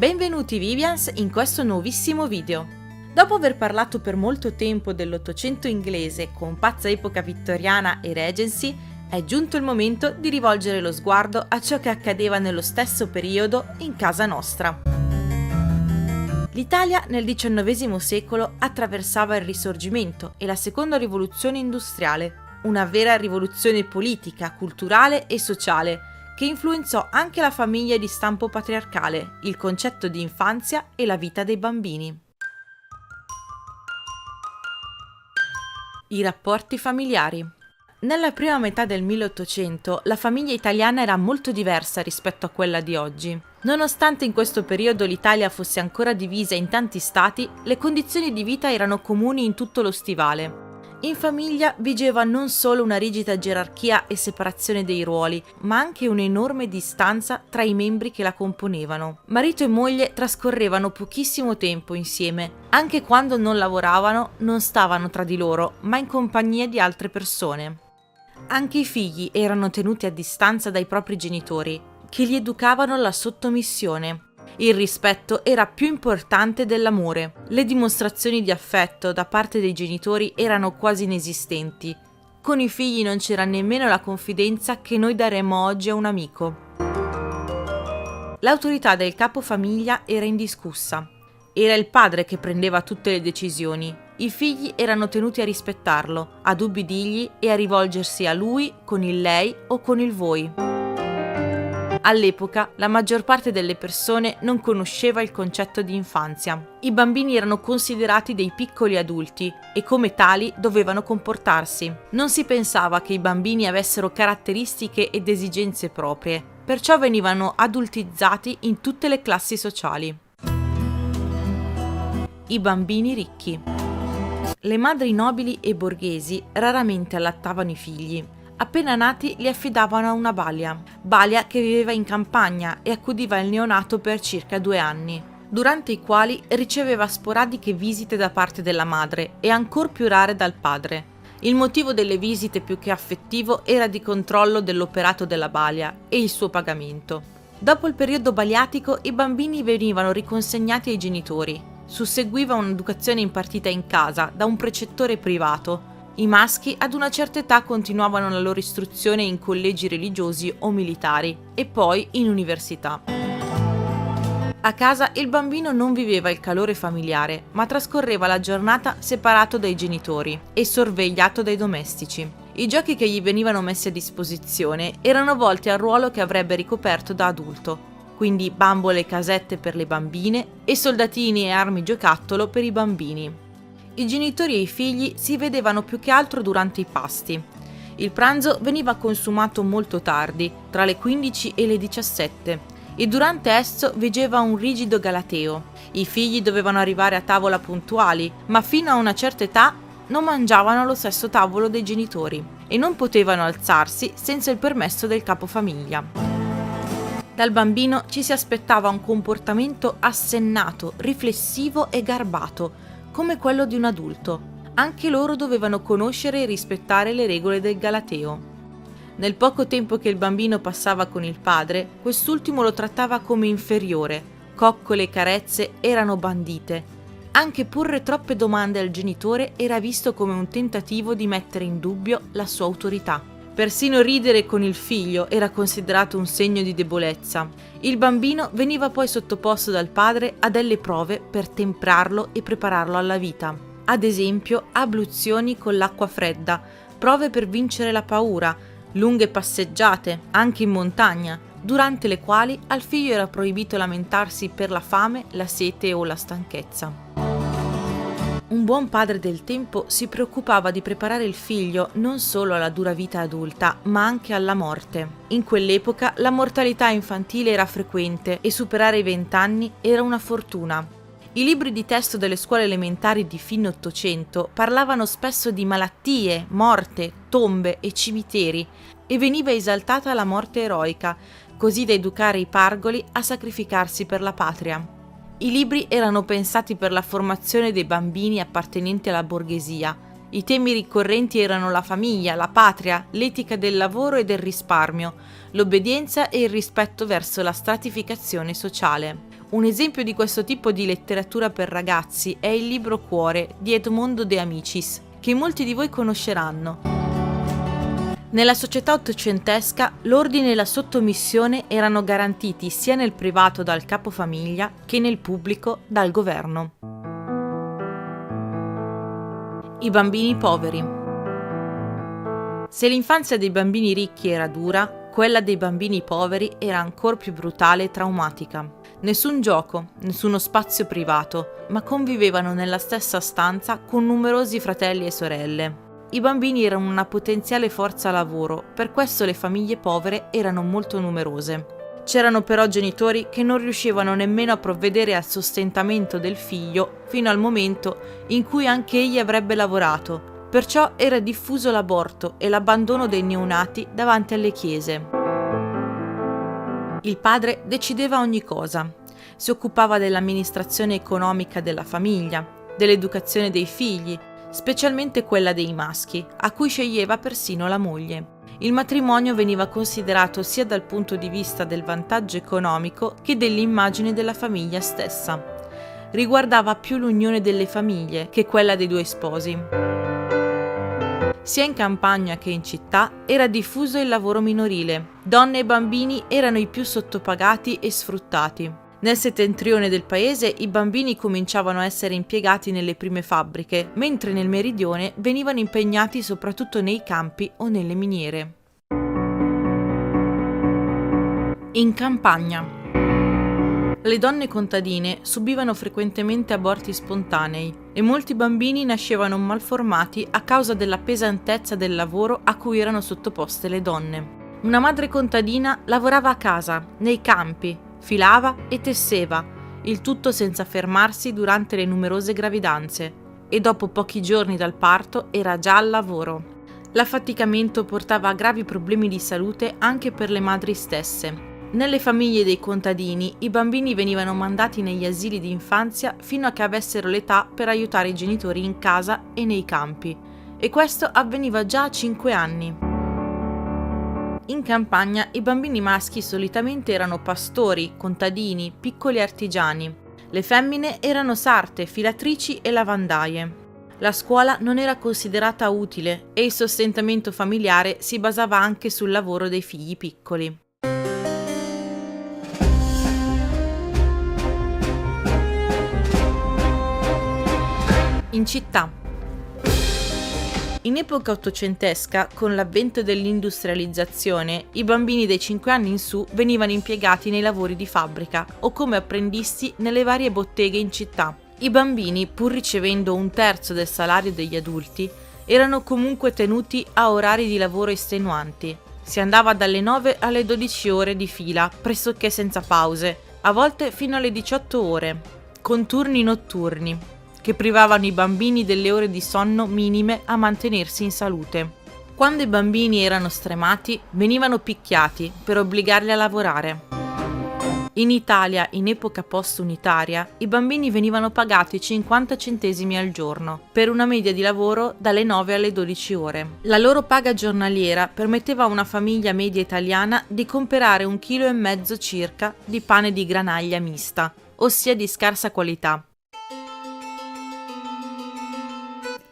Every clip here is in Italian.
Benvenuti Vivians in questo nuovissimo video. Dopo aver parlato per molto tempo dell'Ottocento inglese con pazza epoca vittoriana e Regency, è giunto il momento di rivolgere lo sguardo a ciò che accadeva nello stesso periodo in casa nostra. L'Italia nel XIX secolo attraversava il Risorgimento e la Seconda Rivoluzione industriale, una vera rivoluzione politica, culturale e sociale, che influenzò anche la famiglia di stampo patriarcale, il concetto di infanzia e la vita dei bambini. I rapporti familiari. Nella prima metà del 1800 la famiglia italiana era molto diversa rispetto a quella di oggi. Nonostante in questo periodo l'Italia fosse ancora divisa in tanti stati, le condizioni di vita erano comuni in tutto lo stivale. In famiglia vigeva non solo una rigida gerarchia e separazione dei ruoli, ma anche un'enorme distanza tra i membri che la componevano. Marito e moglie trascorrevano pochissimo tempo insieme, anche quando non lavoravano, non stavano tra di loro, ma in compagnia di altre persone. Anche i figli erano tenuti a distanza dai propri genitori, che li educavano alla sottomissione. Il rispetto era più importante dell'amore. Le dimostrazioni di affetto da parte dei genitori erano quasi inesistenti. Con i figli non c'era nemmeno la confidenza che noi daremmo oggi a un amico. L'autorità del capofamiglia era indiscussa. Era il padre che prendeva tutte le decisioni. I figli erano tenuti a rispettarlo, ad ubbidirgli e a rivolgersi a lui con il lei o con il voi. All'epoca la maggior parte delle persone non conosceva il concetto di infanzia. I bambini erano considerati dei piccoli adulti e come tali dovevano comportarsi. Non si pensava che i bambini avessero caratteristiche ed esigenze proprie, perciò venivano adultizzati in tutte le classi sociali. I bambini ricchi. Le madri nobili e borghesi raramente allattavano i figli. Appena nati li affidavano a una balia che viveva in campagna e accudiva il neonato per circa 2 anni, durante i quali riceveva sporadiche visite da parte della madre e ancor più rare dal padre. Il motivo delle visite più che affettivo era di controllo dell'operato della balia e il suo pagamento. Dopo il periodo baliatico i bambini venivano riconsegnati ai genitori. Susseguiva un'educazione impartita in casa da un precettore privato. I maschi ad una certa età continuavano la loro istruzione in collegi religiosi o militari e poi in università. A casa il bambino non viveva il calore familiare, ma trascorreva la giornata separato dai genitori e sorvegliato dai domestici. I giochi che gli venivano messi a disposizione erano volti al ruolo che avrebbe ricoperto da adulto, quindi bambole e casette per le bambine e soldatini e armi giocattolo per i bambini. I genitori e i figli si vedevano più che altro durante i pasti. Il pranzo veniva consumato molto tardi, tra le 15 e le 17, e durante esso vigeva un rigido galateo. I figli dovevano arrivare a tavola puntuali, ma fino a una certa età non mangiavano allo stesso tavolo dei genitori e non potevano alzarsi senza il permesso del capofamiglia. Dal bambino ci si aspettava un comportamento assennato, riflessivo e garbato, come quello di un adulto. Anche loro dovevano conoscere e rispettare le regole del galateo. Nel poco tempo che il bambino passava con il padre, quest'ultimo lo trattava come inferiore. Coccole e carezze erano bandite. Anche porre troppe domande al genitore era visto come un tentativo di mettere in dubbio la sua autorità. Persino ridere con il figlio era considerato un segno di debolezza. Il bambino veniva poi sottoposto dal padre a delle prove per temprarlo e prepararlo alla vita. Ad esempio, abluzioni con l'acqua fredda, prove per vincere la paura, lunghe passeggiate, anche in montagna, durante le quali al figlio era proibito lamentarsi per la fame, la sete o la stanchezza. Un buon padre del tempo si preoccupava di preparare il figlio non solo alla dura vita adulta, ma anche alla morte. In quell'epoca la mortalità infantile era frequente e superare i 20 anni era una fortuna. I libri di testo delle scuole elementari di fine Ottocento parlavano spesso di malattie, morte, tombe e cimiteri e veniva esaltata la morte eroica, così da educare i pargoli a sacrificarsi per la patria. I libri erano pensati per la formazione dei bambini appartenenti alla borghesia. I temi ricorrenti erano la famiglia, la patria, l'etica del lavoro e del risparmio, l'obbedienza e il rispetto verso la stratificazione sociale. Un esempio di questo tipo di letteratura per ragazzi è il libro Cuore di Edmondo De Amicis, che molti di voi conosceranno. Nella società ottocentesca l'ordine e la sottomissione erano garantiti sia nel privato dal capofamiglia che nel pubblico dal governo. I bambini poveri. Se l'infanzia dei bambini ricchi era dura, quella dei bambini poveri era ancora più brutale e traumatica. Nessun gioco, nessuno spazio privato, ma convivevano nella stessa stanza con numerosi fratelli e sorelle. I bambini erano una potenziale forza lavoro, per questo le famiglie povere erano molto numerose. C'erano però genitori che non riuscivano nemmeno a provvedere al sostentamento del figlio fino al momento in cui anche egli avrebbe lavorato. Perciò era diffuso l'aborto e l'abbandono dei neonati davanti alle chiese. Il padre decideva ogni cosa. Si occupava dell'amministrazione economica della famiglia, dell'educazione dei figli, specialmente quella dei maschi, a cui sceglieva persino la moglie. Il matrimonio veniva considerato sia dal punto di vista del vantaggio economico che dell'immagine della famiglia stessa. Riguardava più l'unione delle famiglie che quella dei due sposi. Sia in campagna che in città era diffuso il lavoro minorile. Donne e bambini erano i più sottopagati e sfruttati. Nel settentrione del paese i bambini cominciavano a essere impiegati nelle prime fabbriche, mentre nel meridione venivano impegnati soprattutto nei campi o nelle miniere. In campagna. Le donne contadine subivano frequentemente aborti spontanei e molti bambini nascevano malformati a causa della pesantezza del lavoro a cui erano sottoposte le donne. Una madre contadina lavorava a casa, nei campi, filava e tesseva, il tutto senza fermarsi durante le numerose gravidanze, e dopo pochi giorni dal parto era già al lavoro. L'affaticamento portava a gravi problemi di salute anche per le madri stesse. Nelle famiglie dei contadini i bambini venivano mandati negli asili di infanzia fino a che avessero l'età per aiutare i genitori in casa e nei campi, e questo avveniva già a 5 anni. In campagna i bambini maschi solitamente erano pastori, contadini, piccoli artigiani. Le femmine erano sarte, filatrici e lavandaie. La scuola non era considerata utile e il sostentamento familiare si basava anche sul lavoro dei figli piccoli. In città. In epoca ottocentesca, con l'avvento dell'industrializzazione, i bambini dai 5 anni in su venivano impiegati nei lavori di fabbrica o come apprendisti nelle varie botteghe in città. I bambini, pur ricevendo 1/3 del salario degli adulti, erano comunque tenuti a orari di lavoro estenuanti. Si andava dalle 9 alle 12 ore di fila, pressoché senza pause, a volte fino alle 18 ore, con turni notturni, che privavano i bambini delle ore di sonno minime a mantenersi in salute. Quando i bambini erano stremati, venivano picchiati per obbligarli a lavorare. In Italia, in epoca post-unitaria, i bambini venivano pagati 50 centesimi al giorno, per una media di lavoro dalle 9 alle 12 ore. La loro paga giornaliera permetteva a una famiglia media italiana di comprare 1,5 kg circa di pane di granaglia mista, ossia di scarsa qualità.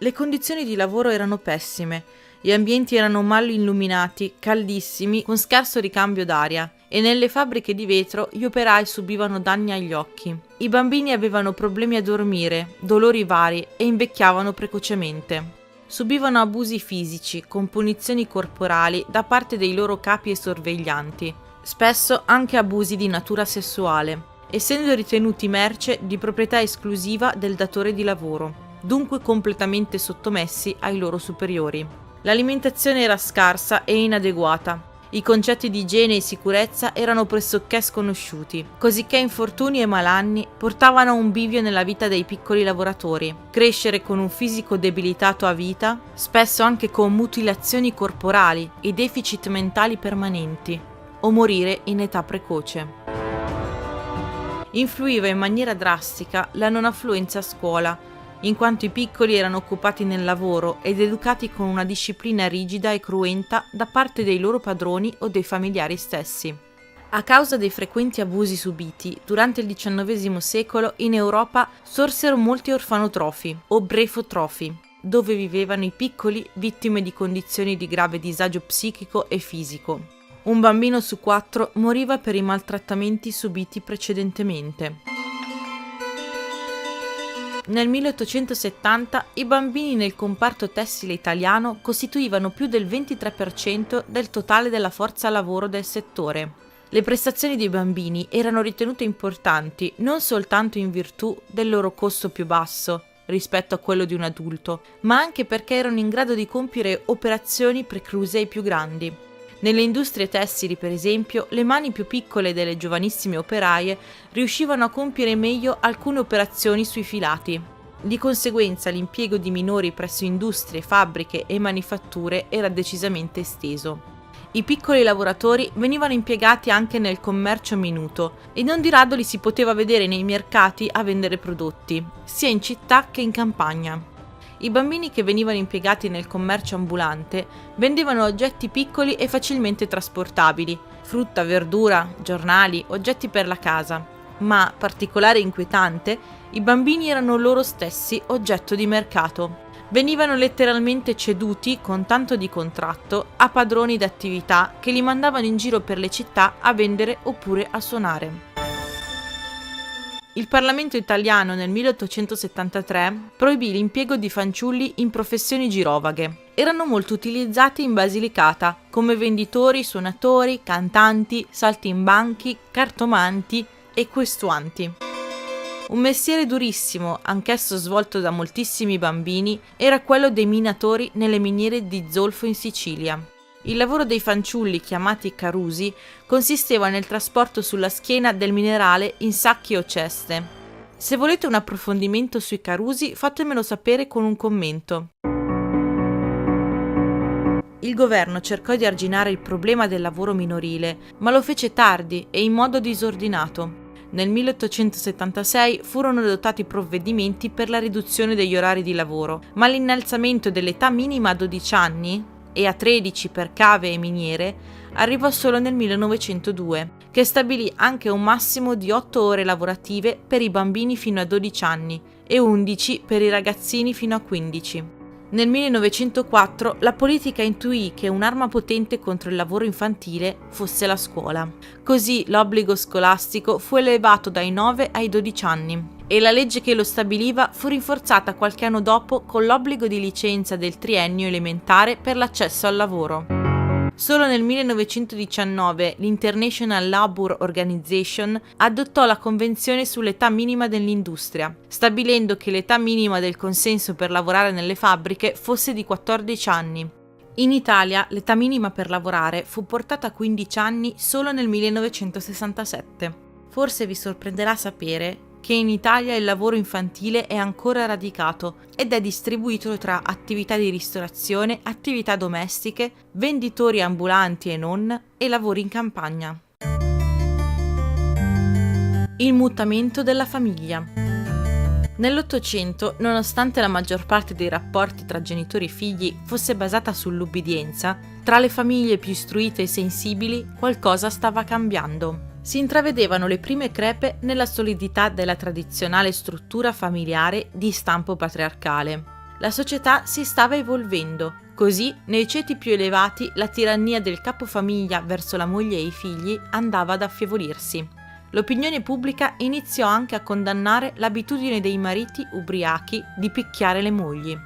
Le condizioni di lavoro erano pessime, gli ambienti erano mal illuminati, caldissimi, con scarso ricambio d'aria, e nelle fabbriche di vetro gli operai subivano danni agli occhi. I bambini avevano problemi a dormire, dolori vari e invecchiavano precocemente. Subivano abusi fisici, con punizioni corporali da parte dei loro capi e sorveglianti, spesso anche abusi di natura sessuale, essendo ritenuti merce di proprietà esclusiva del datore di lavoro, dunque completamente sottomessi ai loro superiori. L'alimentazione era scarsa e inadeguata. I concetti di igiene e sicurezza erano pressoché sconosciuti, cosicché infortuni e malanni portavano a un bivio nella vita dei piccoli lavoratori, crescere con un fisico debilitato a vita, spesso anche con mutilazioni corporali e deficit mentali permanenti, o morire in età precoce. Influiva in maniera drastica la non affluenza a scuola, in quanto i piccoli erano occupati nel lavoro ed educati con una disciplina rigida e cruenta da parte dei loro padroni o dei familiari stessi. A causa dei frequenti abusi subiti, durante il XIX secolo in Europa sorsero molti orfanotrofi o brefotrofi, dove vivevano i piccoli vittime di condizioni di grave disagio psichico e fisico. Un bambino su 4 moriva per i maltrattamenti subiti precedentemente. Nel 1870 i bambini nel comparto tessile italiano costituivano più del 23% del totale della forza lavoro del settore. Le prestazioni dei bambini erano ritenute importanti non soltanto in virtù del loro costo più basso rispetto a quello di un adulto, ma anche perché erano in grado di compiere operazioni precluse ai più grandi. Nelle industrie tessili, per esempio, le mani più piccole delle giovanissime operaie riuscivano a compiere meglio alcune operazioni sui filati. Di conseguenza, l'impiego di minori presso industrie, fabbriche e manifatture era decisamente esteso. I piccoli lavoratori venivano impiegati anche nel commercio minuto e non di rado li si poteva vedere nei mercati a vendere prodotti, sia in città che in campagna. I bambini che venivano impiegati nel commercio ambulante vendevano oggetti piccoli e facilmente trasportabili, frutta, verdura, giornali, oggetti per la casa. Ma, particolare inquietante, i bambini erano loro stessi oggetto di mercato. Venivano letteralmente ceduti, con tanto di contratto, a padroni d'attività che li mandavano in giro per le città a vendere oppure a suonare. Il Parlamento italiano nel 1873 proibì l'impiego di fanciulli in professioni girovaghe. Erano molto utilizzati in Basilicata come venditori, suonatori, cantanti, saltimbanchi, cartomanti e questuanti. Un mestiere durissimo, anch'esso svolto da moltissimi bambini, era quello dei minatori nelle miniere di zolfo in Sicilia. Il lavoro dei fanciulli, chiamati carusi, consisteva nel trasporto sulla schiena del minerale in sacchi o ceste. Se volete un approfondimento sui carusi, fatemelo sapere con un commento. Il governo cercò di arginare il problema del lavoro minorile, ma lo fece tardi e in modo disordinato. Nel 1876 furono adottati provvedimenti per la riduzione degli orari di lavoro, ma l'innalzamento dell'età minima a 12 anni e a 13 per cave e miniere arrivò solo nel 1902, che stabilì anche un massimo di 8 ore lavorative per i bambini fino a 12 anni e 11 per i ragazzini fino a 15. Nel 1904 la politica intuì che un'arma potente contro il lavoro infantile fosse la scuola. Così l'obbligo scolastico fu elevato dai 9 ai 12 anni e la legge che lo stabiliva fu rinforzata qualche anno dopo con l'obbligo di licenza del triennio elementare per l'accesso al lavoro. Solo nel 1919 l'International Labour Organization adottò la Convenzione sull'età minima dell'industria, stabilendo che l'età minima del consenso per lavorare nelle fabbriche fosse di 14 anni. In Italia l'età minima per lavorare fu portata a 15 anni solo nel 1967. Forse vi sorprenderà sapere che in Italia il lavoro infantile è ancora radicato ed è distribuito tra attività di ristorazione, attività domestiche, venditori ambulanti e non, e lavori in campagna. Il mutamento della famiglia. Nell'Ottocento, nonostante la maggior parte dei rapporti tra genitori e figli fosse basata sull'ubbidienza, tra le famiglie più istruite e sensibili qualcosa stava cambiando. Si intravedevano le prime crepe nella solidità della tradizionale struttura familiare di stampo patriarcale. La società si stava evolvendo, così nei ceti più elevati la tirannia del capofamiglia verso la moglie e i figli andava ad affievolirsi. L'opinione pubblica iniziò anche a condannare l'abitudine dei mariti ubriachi di picchiare le mogli.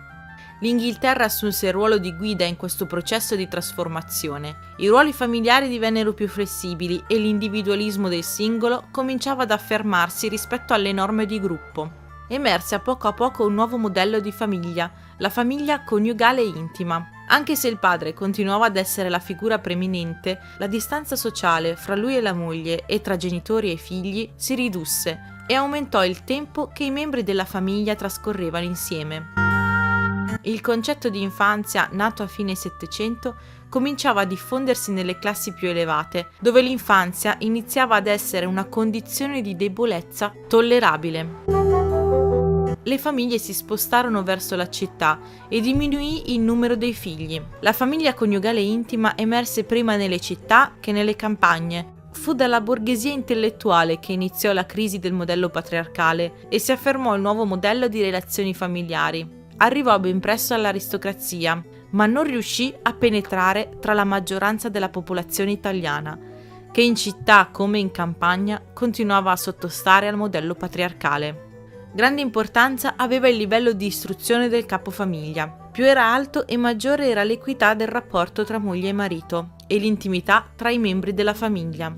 L'Inghilterra assunse il ruolo di guida in questo processo di trasformazione. I ruoli familiari divennero più flessibili e l'individualismo del singolo cominciava ad affermarsi rispetto alle norme di gruppo. Emerse a poco un nuovo modello di famiglia, la famiglia coniugale e intima. Anche se il padre continuava ad essere la figura preminente, la distanza sociale fra lui e la moglie e tra genitori e figli si ridusse e aumentò il tempo che i membri della famiglia trascorrevano insieme. Il concetto di infanzia, nato a fine Settecento, cominciava a diffondersi nelle classi più elevate, dove l'infanzia iniziava ad essere una condizione di debolezza tollerabile. Le famiglie si spostarono verso la città e diminuì il numero dei figli. La famiglia coniugale intima emerse prima nelle città che nelle campagne. fu dalla borghesia intellettuale che iniziò la crisi del modello patriarcale e si affermò il nuovo modello di relazioni familiari. Arrivò ben presto all'aristocrazia, ma non riuscì a penetrare tra la maggioranza della popolazione italiana, che in città come in campagna continuava a sottostare al modello patriarcale. Grande importanza aveva il livello di istruzione del capofamiglia. Più era alto e maggiore era l'equità del rapporto tra moglie e marito e l'intimità tra i membri della famiglia.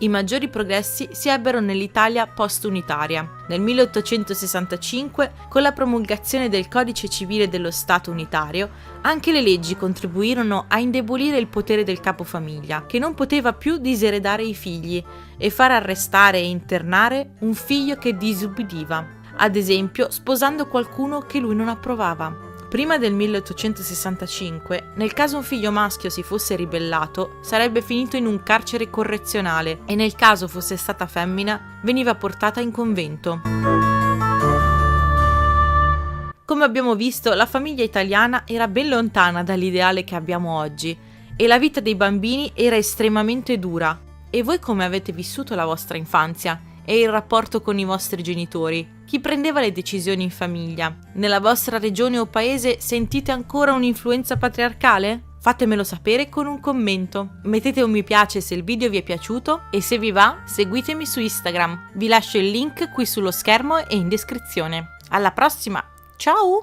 I maggiori progressi si ebbero nell'Italia post-unitaria. Nel 1865, con la promulgazione del Codice civile dello Stato unitario, anche le leggi contribuirono a indebolire il potere del capofamiglia, che non poteva più diseredare i figli e far arrestare e internare un figlio che disubbidiva, ad esempio sposando qualcuno che lui non approvava. Prima del 1865, nel caso un figlio maschio si fosse ribellato, sarebbe finito in un carcere correzionale e nel caso fosse stata femmina, veniva portata in convento. Come abbiamo visto, la famiglia italiana era ben lontana dall'ideale che abbiamo oggi e la vita dei bambini era estremamente dura. E voi come avete vissuto la vostra infanzia e il rapporto con i vostri genitori? Chi prendeva le decisioni in famiglia? Nella vostra regione o paese sentite ancora un'influenza patriarcale? Fatemelo sapere con un commento. Mettete un mi piace se il video vi è piaciuto e se vi va, seguitemi su Instagram. Vi lascio il link qui sullo schermo e in descrizione. Alla prossima! Ciao!